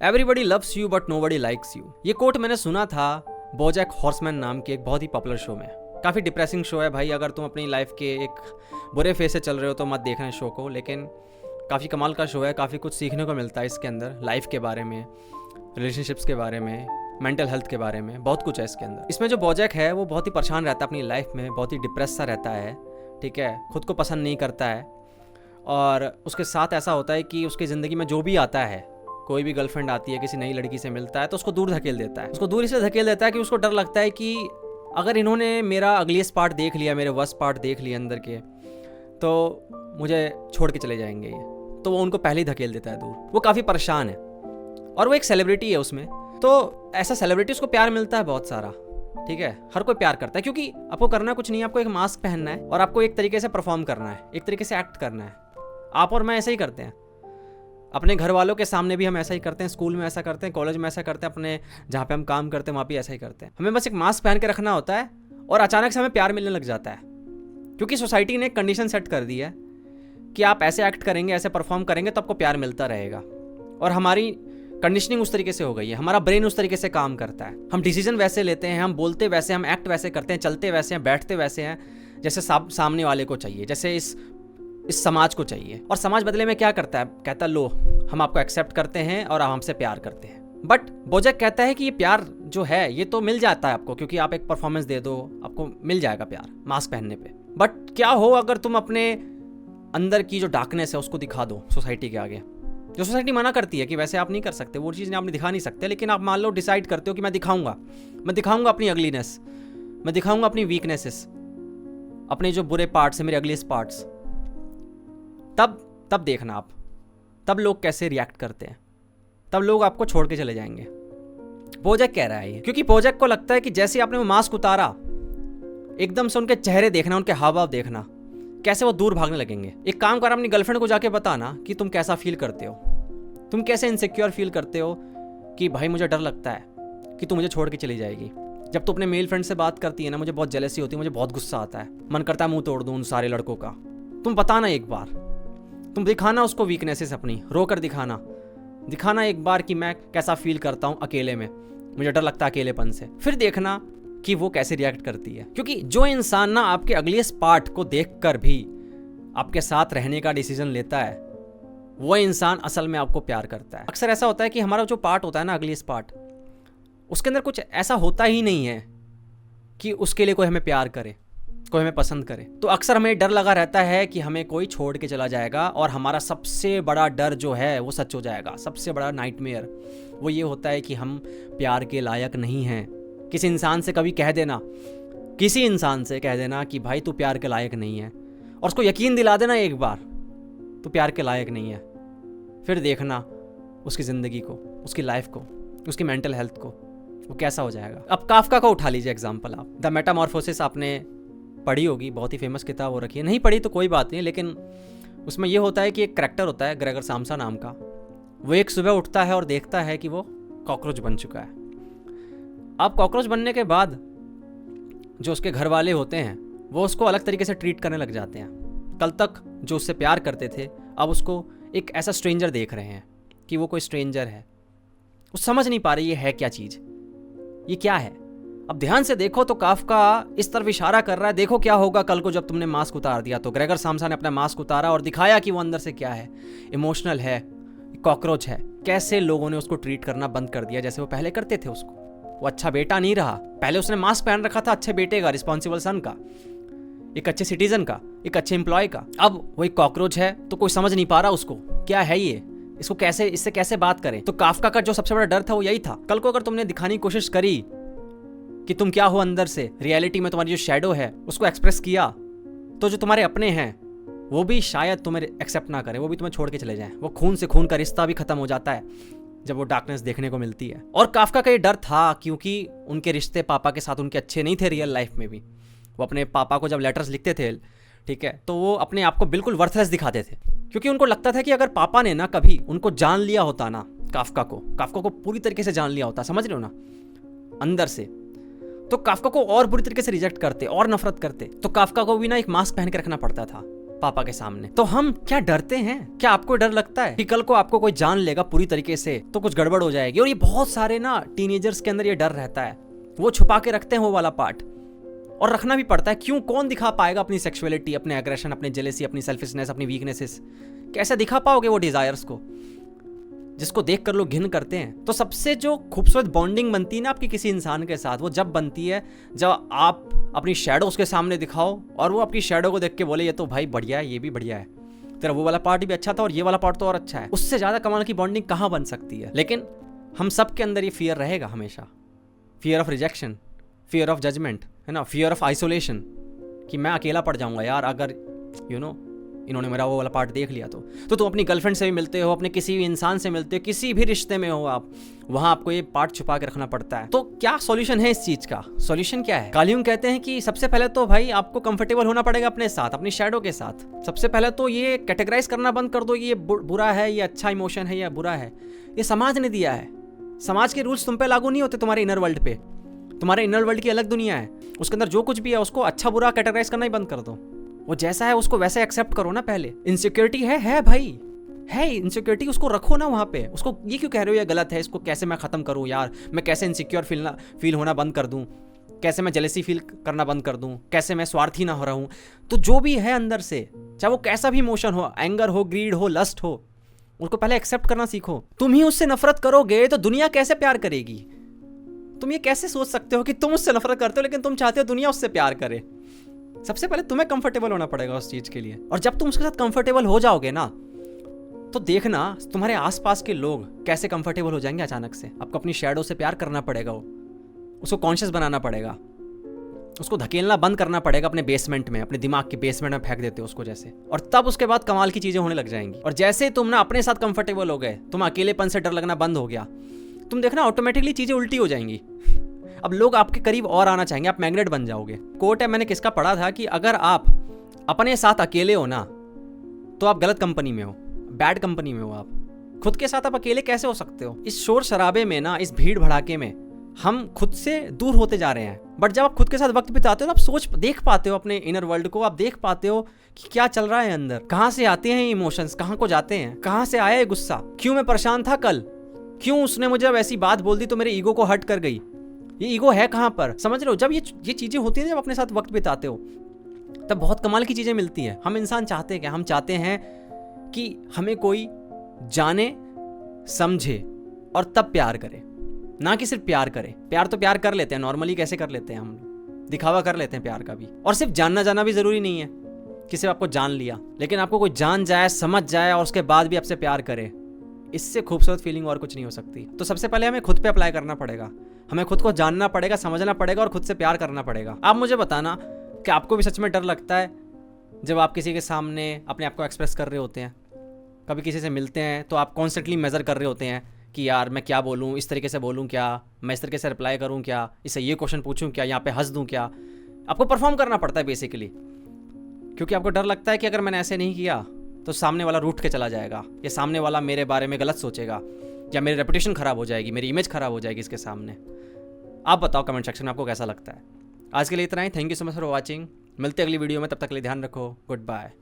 Everybody loves you but nobody likes you. ये coat मैंने सुना था बोजैक हॉर्समैन नाम के एक बहुत ही पॉपुलर शो में। काफ़ी डिप्रेसिंग शो है भाई, अगर तुम अपनी लाइफ के एक बुरे फेज से चल रहे हो तो मत देखना इस शो को, लेकिन काफ़ी कमाल का शो है। काफ़ी कुछ सीखने को मिलता है इसके अंदर, लाइफ के बारे में, रिलेशनशिप्स के बारे में, मेंटल हेल्थ के बारे में, बहुत कुछ है इसके अंदर। इसमें जो बोजैक है वो बहुत ही परेशान रहता है अपनी लाइफ में, बहुत ही डिप्रेस सा रहता है, ठीक है, खुद को पसंद नहीं करता है। और उसके साथ ऐसा होता है कि उसकी ज़िंदगी में जो भी आता है, कोई भी गर्लफ्रेंड आती है, किसी नई लड़की से मिलता है तो उसको दूर धकेल देता है। उसको दूर इसलिए धकेल देता है कि उसको डर लगता है कि अगर इन्होंने मेरा अगलीस्ट पार्ट देख लिया, मेरे वर्स्ट पार्ट देख लिया अंदर के, तो मुझे छोड़ के चले जाएंगे ये, तो वो उनको पहले ही धकेल देता है दूर। वो काफ़ी परेशान है और वो एक सेलिब्रिटी है उसमें, तो ऐसा सेलिब्रिटी उसको प्यार मिलता है बहुत सारा, ठीक है, हर कोई प्यार करता है क्योंकि आपको करना कुछ नहीं है, आपको एक मास्क पहनना है और आपको एक तरीके से परफॉर्म करना है, एक तरीके से एक्ट करना है। आप और मैं ऐसा ही करते हैं, अपने घर वालों के सामने भी हम ऐसा ही करते हैं, स्कूल में ऐसा करते हैं, कॉलेज में ऐसा करते हैं, अपने जहाँ पे हम काम करते हैं वहाँ भी ऐसा ही करते हैं। हमें बस एक मास्क पहन के रखना होता है और अचानक से हमें प्यार मिलने लग जाता है, क्योंकि सोसाइटी ने एक कंडीशन सेट कर दी है कि आप ऐसे एक्ट करेंगे, ऐसे परफॉर्म करेंगे तो आपको प्यार मिलता रहेगा। और हमारी कंडीशनिंग उस तरीके से हो गई है, हमारा ब्रेन उस तरीके से काम करता है, हम डिसीजन वैसे लेते हैं, हम बोलते वैसे, हम एक्ट वैसे करते हैं, चलते वैसे हैं, बैठते वैसे हैं जैसे सामने वाले को चाहिए, जैसे इस समाज को चाहिए। और समाज बदले में क्या करता है, कहता लो हम आपको एक्सेप्ट करते हैं और आप हमसे प्यार करते हैं। बट बोजैक कहता है कि ये प्यार जो है ये तो मिल जाता है आपको, क्योंकि आप एक परफॉर्मेंस दे दो आपको मिल जाएगा प्यार मास्क पहनने पे। बट क्या हो अगर तुम अपने अंदर की जो डार्कनेस है उसको दिखा दो सोसाइटी के आगे। जो सोसाइटी मना करती है कि वैसे आप नहीं कर सकते, वो चीज़ आप दिखा नहीं सकते, लेकिन आप मान लो डिसाइड करते हो कि मैं दिखाऊंगा अपनी अगलीनेस, मैं दिखाऊंगा अपनी वीकनेसेस, अपने जो बुरे पार्ट्स हैं, मेरे अगलीस्ट पार्ट्स। तब देखना आप, तब लोग कैसे रिएक्ट करते हैं, तब लोग आपको छोड़ के चले जाएंगे। बोजैक कह रहा है ये, क्योंकि बोजैक को लगता है कि जैसे आपने वो मास्क उतारा, एकदम से उनके चेहरे देखना, उनके हाव भाव देखना, कैसे वो दूर भागने लगेंगे। एक काम कर, अपनी गर्लफ्रेंड को जाके बताना कि तुम कैसा फील करते हो, तुम कैसे इनसिक्योर फील करते हो कि भाई मुझे डर लगता है कि तू मुझे छोड़ के चली जाएगी। जब तू अपने मेल फ्रेंड से बात करती है ना, मुझे बहुत जेलसी होती है, मुझे बहुत गुस्सा आता है, मन करता है मुंह तोड़ दूं उन सारे लड़कों का। तुम बताना एक बार, तुम दिखाना उसको वीकनेसेस अपनी, रो कर दिखाना एक बार कि मैं कैसा फील करता हूँ अकेले में, मुझे डर लगता है अकेलेपन से। फिर देखना कि वो कैसे रिएक्ट करती है, क्योंकि जो इंसान ना आपके अगलीस्ट पार्ट को देखकर भी आपके साथ रहने का डिसीजन लेता है, वो इंसान असल में आपको प्यार करता है। अक्सर ऐसा होता है कि हमारा जो पार्ट होता है ना, अगलीस्ट पार्ट, उसके अंदर कुछ ऐसा होता ही नहीं है कि उसके लिए कोई हमें प्यार करे, कोई हमें पसंद करे। तो अक्सर हमें डर लगा रहता है कि हमें कोई छोड़ के चला जाएगा, और हमारा सबसे बड़ा डर जो है वो सच हो जाएगा। सबसे बड़ा नाइटमेयर वो ये होता है कि हम प्यार के लायक नहीं हैं। किसी इंसान से कभी कह देना, किसी इंसान से कह देना कि भाई तू प्यार के लायक नहीं है, और उसको यकीन दिला देना एक बार तू प्यार के लायक नहीं है। फिर देखना उसकी ज़िंदगी को, उसकी लाइफ को, उसकी मेंटल हेल्थ को, वो कैसा हो जाएगा। अब काफका को उठा लीजिए एग्जाम्पल, आप द मेटामॉर्फोसिस आपने पढ़ी होगी, बहुत ही फेमस किताब हो रखी है। नहीं पढ़ी तो कोई बात नहीं, लेकिन उसमें यह होता है कि एक करैक्टर होता है ग्रेगर सामसा नाम का, वो एक सुबह उठता है और देखता है कि वो कॉकरोच बन चुका है। अब कॉकरोच बनने के बाद जो उसके घर वाले होते हैं वो उसको अलग तरीके से ट्रीट करने लग जाते हैं। कल तक जो उससे प्यार करते थे, अब उसको एक ऐसा स्ट्रेंजर देख रहे हैं कि वो कोई स्ट्रेंजर है। वो समझ नहीं पा रही ये है क्या चीज़, ये क्या है। अब ध्यान से देखो तो काफका इस तरफ इशारा कर रहा है, देखो क्या होगा कल को जब तुमने मास्क उतार दिया। तो ग्रेगर सामसा ने अपना मास्क उतारा और दिखाया कि वो अंदर से क्या है, इमोशनल है, कॉकरोच है। कैसे लोगों ने उसको ट्रीट करना बंद कर दिया जैसे वो पहले करते थे उसको। वो अच्छा बेटा नहीं रहा, पहले उसने मास्क पहन रखा था अच्छे बेटे का, रिस्पॉन्सिबल सन का, एक अच्छे सिटीजन का, एक अच्छे एम्प्लॉय का। अब वो एक कॉकरोच है तो कोई समझ नहीं पा रहा उसको क्या है ये, इसको कैसे, इससे कैसे बात करें। तो काफका का जो सबसे बड़ा डर था वो यही था, कल को अगर तुमने दिखाने की कोशिश करी कि तुम क्या हो अंदर से, रियलिटी में तुम्हारी जो शैडो है उसको एक्सप्रेस किया, तो जो तुम्हारे अपने हैं वो भी शायद तुम्हें एक्सेप्ट ना करें, वो भी तुम्हें छोड़ के चले जाएं। वो खून से खून का रिश्ता भी खत्म हो जाता है जब वो डार्कनेस देखने को मिलती है। और काफका का ये डर था क्योंकि उनके रिश्ते पापा के साथ उनके अच्छे नहीं थे रियल लाइफ में भी। वो अपने पापा को जब लेटर्स लिखते थे, ठीक है, तो वो अपने आप को बिल्कुल वर्थलेस दिखाते थे, क्योंकि उनको लगता था कि अगर पापा ने ना कभी उनको जान लिया होता ना, काफका को पूरी तरीके से जान लिया होता, समझ रहे हो ना, अंदर से, तो काफका को और बुरी तरीके से रिजेक्ट करते और नफरत करते। तो काफका को भी ना एक मास्क पहन के रखना पड़ता था पापा के सामने। तो हम क्या डरते हैं? क्या आपको डर लगता है कि कल को आपको कोई जान लेगा पूरी तरीके से तो कुछ गड़बड़ हो जाएगी? और ये बहुत सारे ना टीनेजर्स के अंदर ये डर रहता है, वो छुपा के रखते हैं वो वाला पार्ट, और रखना भी पड़ता है। क्यों? कौन दिखा पाएगा अपनी सेक्सुअलिटी, अपने एग्रेशन, अपनी जेलेसी, अपनी सेल्फिशनेस, अपनी वीकनेसेस? कैसे दिखा पाओगे वो डिजायर्स को जिसको देख कर लोग घिन करते हैं? तो सबसे जो खूबसूरत बॉन्डिंग बनती है ना आपकी किसी इंसान के साथ, वो जब बनती है जब आप अपनी शैडो उसके सामने दिखाओ और वो आपकी शैडो को देख के बोले ये तो भाई बढ़िया है, ये भी बढ़िया है, तेरा वो वाला पार्ट भी अच्छा था और ये वाला पार्ट तो और अच्छा है। उससे ज्यादा कमाल की बॉन्डिंग कहाँ बन सकती है? लेकिन हम सब के अंदर ये फियर रहेगा हमेशा, fear of rejection, fear of judgement, है ना, फियर ऑफ आइसोलेशन, कि मैं अकेला पड़ जाऊंगा यार अगर इन्होंने मेरा वो वाला पार्ट देख लिया तो तुम अपनी गर्लफ्रेंड से भी मिलते हो, अपने किसी भी इंसान से मिलते हो, किसी भी रिश्ते में हो आप, वहां आपको ये पार्ट छुपा के रखना पड़ता है। तो क्या सॉल्यूशन है इस चीज का? सॉल्यूशन क्या है? कार्ल यूंग कहते हैं कि सबसे पहले तो भाई आपको कंफर्टेबल होना पड़ेगा अपने साथ, अपनी शैडो के साथ। सबसे पहले तो ये कैटेगराइज करना बंद कर दो, ये बुरा है, ये अच्छा इमोशन है या बुरा है। ये समाज ने दिया है, समाज के रूल्स तुम पे लागू नहीं होते तुम्हारे इनर वर्ल्ड पे। तुम्हारे इनर वर्ल्ड की अलग दुनिया है, उसके अंदर जो कुछ भी है उसको अच्छा बुरा कैटेगराइज करना ही बंद कर दो। वो जैसा है उसको वैसे एक्सेप्ट करो ना। पहले इनसिक्योरिटी है भाई, है इनसिक्योरिटी, उसको रखो ना वहाँ पे। उसको ये क्यों कह रहे हो ये गलत है, इसको कैसे मैं खत्म करूँ यार, मैं कैसे इनसिक्योर फील होना बंद कर दूँ, कैसे मैं जेलेसी फील करना बंद कर दूँ, कैसे मैं स्वार्थी ना हो रहा हूँ। तो जो भी है अंदर से, चाहे वो कैसा भी इमोशन हो, एंगर हो, ग्रीड हो, लस्ट हो, उसको पहले एक्सेप्ट करना सीखो। तुम ही उससे नफरत करोगे तो दुनिया कैसे प्यार करेगी? तुम ये कैसे सोच सकते हो कि तुम उससे नफरत करते हो लेकिन तुम चाहते हो दुनिया उससे प्यार करे? सबसे पहले तुम्हें कंफर्टेबल होना पड़ेगा उस चीज के लिए। और जब तुम उसके साथ कंफर्टेबल हो जाओगे ना, तो देखना तुम्हारे आसपास के लोग कैसे कंफर्टेबल हो जाएंगे अचानक से। आपको अपनी शैडो से प्यार करना पड़ेगा, उसको कॉन्शियस बनाना पड़ेगा, उसको धकेलना बंद करना पड़ेगा अपने बेसमेंट में, अपने दिमाग के बेसमेंट में फेंक देते हो उसको जैसे। और तब उसके बाद कमाल की चीजें होने लग जाएंगी। और जैसे तुम ना अपने साथ कंफर्टेबल हो गए, तुम अकेलेपन से डर लगना बंद हो गया, तुम देखना ऑटोमेटिकली चीजें उल्टी हो जाएंगी। अब लोग आपके करीब और आना चाहेंगे, आप मैग्नेट बन जाओगे। कोट है, मैंने किसका पढ़ा था कि अगर आप अपने साथ अकेले हो ना तो आप गलत कंपनी में हो, बैड कंपनी में हो आप। खुद के साथ आप अकेले कैसे हो सकते हो? इस शोर शराबे में ना, इस भीड़ भड़ाके में हम खुद से दूर होते जा रहे हैं। बट जब आप खुद के साथ वक्त बिताते हो तो आप देख पाते हो अपने इनर वर्ल्ड को, आप देख पाते हो कि क्या चल रहा है अंदर, कहाँ से आते हैं इमोशंस, कहाँ को जाते हैं, कहाँ से आया है गुस्सा, क्यों मैं परेशान था कल, क्यों उसने मुझे अब ऐसी बात बोल दी तो मेरे ईगो को हर्ट कर गई, ये ईगो है कहाँ पर? समझ रहे हो? जब ये चीजें होती हैं, जब अपने साथ वक्त बिताते हो तब बहुत कमाल की चीजें मिलती हैं। हम इंसान चाहते हैं क्या? हम चाहते हैं कि हमें कोई जाने, समझे और तब प्यार करे, ना कि सिर्फ प्यार करे। प्यार तो प्यार कर लेते हैं नॉर्मली, कैसे कर लेते हैं हम, दिखावा कर लेते हैं प्यार का भी। और सिर्फ जानना जाना भी जरूरी नहीं है कि सिर्फ आपको जान लिया, लेकिन आपको कोई जान जाए, समझ जाए और उसके बाद भी आपसे प्यार करे, इससे खूबसूरत फीलिंग और कुछ नहीं हो सकती। तो सबसे पहले हमें खुद पे अप्लाई करना पड़ेगा, हमें खुद को जानना पड़ेगा, समझना पड़ेगा और खुद से प्यार करना पड़ेगा। आप मुझे बताना कि आपको भी सच में डर लगता है जब आप किसी के सामने अपने आप को एक्सप्रेस कर रहे होते हैं? कभी किसी से मिलते हैं तो आप कॉन्स्टेंटली मेजर कर रहे होते हैं कि यार मैं क्या बोलूँ, इस तरीके से बोलूँ क्या, मैं इस तरीके से रिप्लाई करूँ क्या, इससे ये क्वेश्चन पूछूँ क्या, यहाँ पे हंस दूँ क्या। आपको परफॉर्म करना पड़ता है बेसिकली, क्योंकि आपको डर लगता है कि अगर मैंने ऐसे नहीं किया तो सामने वाला रूठ के चला जाएगा, या सामने वाला मेरे बारे में गलत सोचेगा, या मेरी रेपुटेशन खराब हो जाएगी, मेरी इमेज खराब हो जाएगी इसके सामने। आप बताओ कमेंट सेक्शन में आपको कैसा लगता है। आज के लिए इतना ही। Thank you so much for watching. मिलते अगली वीडियो में, तब तक के लिए ध्यान रखो। Good bye.